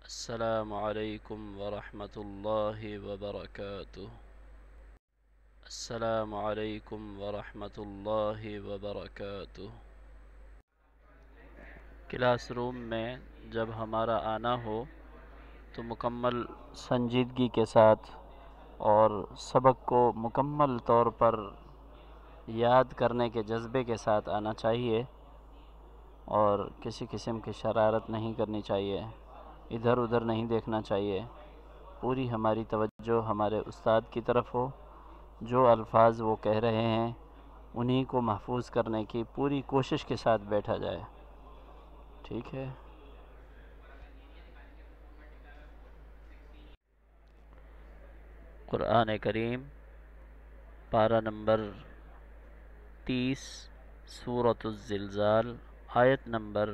السلام علیکم ورحمۃ اللہ وبرکاتہ۔ السلام علیکم ورحمۃ اللہ وبرکاتہ۔ کلاس روم میں جب ہمارا آنا ہو تو مکمل سنجیدگی کے ساتھ اور سبق کو مکمل طور پر یاد کرنے کے جذبے کے ساتھ آنا چاہیے، اور کسی قسم کی شرارت نہیں کرنی چاہیے، ادھر ادھر نہیں دیکھنا چاہیے۔ پوری ہماری توجہ ہمارے استاد کی طرف ہو، جو الفاظ وہ کہہ رہے ہیں انہی کو محفوظ کرنے کی پوری کوشش کے ساتھ بیٹھا جائے، ٹھیک ہے؟ قرآن کریم پارہ نمبر 30 سورۃ الزلزال آیت نمبر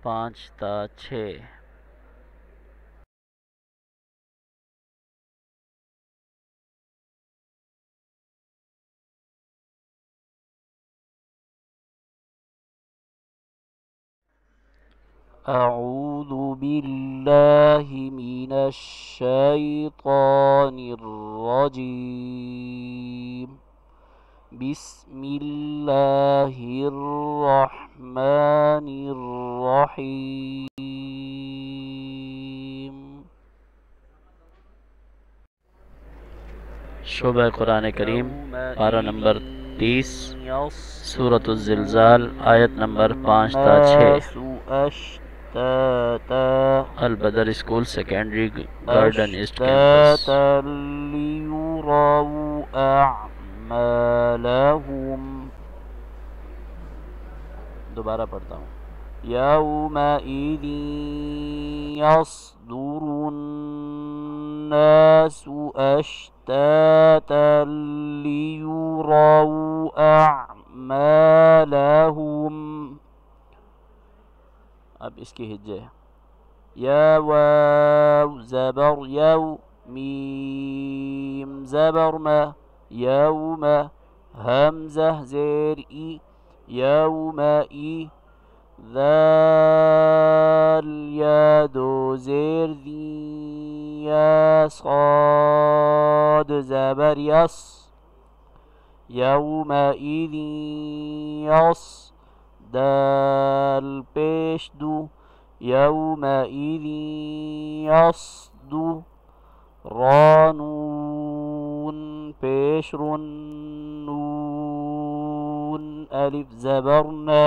5 تا 6۔ اعوذ باللہ من الشیطان الرجیم، بسم اللہ الرحمن الرحیم۔ شعبہ قرآن کریم پارہ نمبر 30 سورۃ الزلزال آیت نمبر 5 تا 6۔ Al-Badr school secondary garden east campus. دوبارہ پڑھتا ہوں۔ یومئذ یصدر الناس اشتاتا لیروا اعمالهم۔ اب اس کی ہجے یا واو زبر یو، میم زبر ما، یوم حمزہ زیر ای، یوم ای، ذال یا دو زیر دی، یا صاد زبر یس، یومئذ یس، دال پیش دو، یومئذ یصدو، رانون پیش رن، نون الف زبرنا،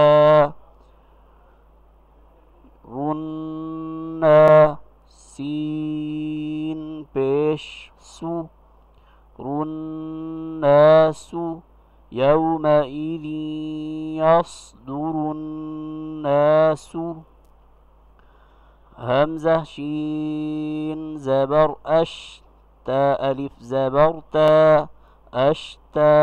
رنا، سین پیش سو، رناسو، یومئذ یصدر الناس، حمزہ شین زبر اش، تا الف زبر تا، اشتا،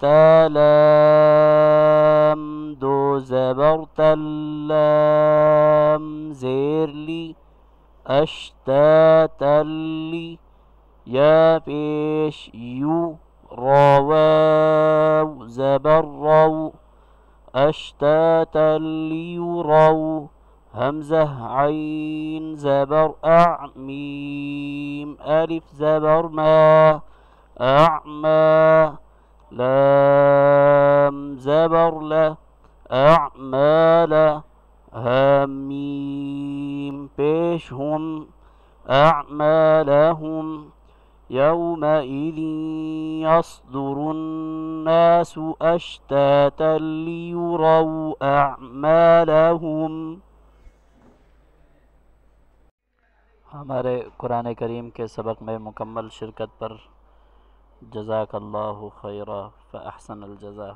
تا لام دو زبر تلام زیر لی، اشتاتا لی، یا پیش یو، رواو زبر رو، اشتاتا لیروا، حمزہ عین زبر اع، میم الف زبر ما، اعما، لام زبر لا، اعمالا، حمیم پیش ہم، اعمالهم، یومئذ یصدر الناس اشتاتا لیروا اعمالهم۔ ہمارے قرآن کریم کے سبق میں مکمل شرکت پر جزاک اللہ خیرا فاحسن الجزا۔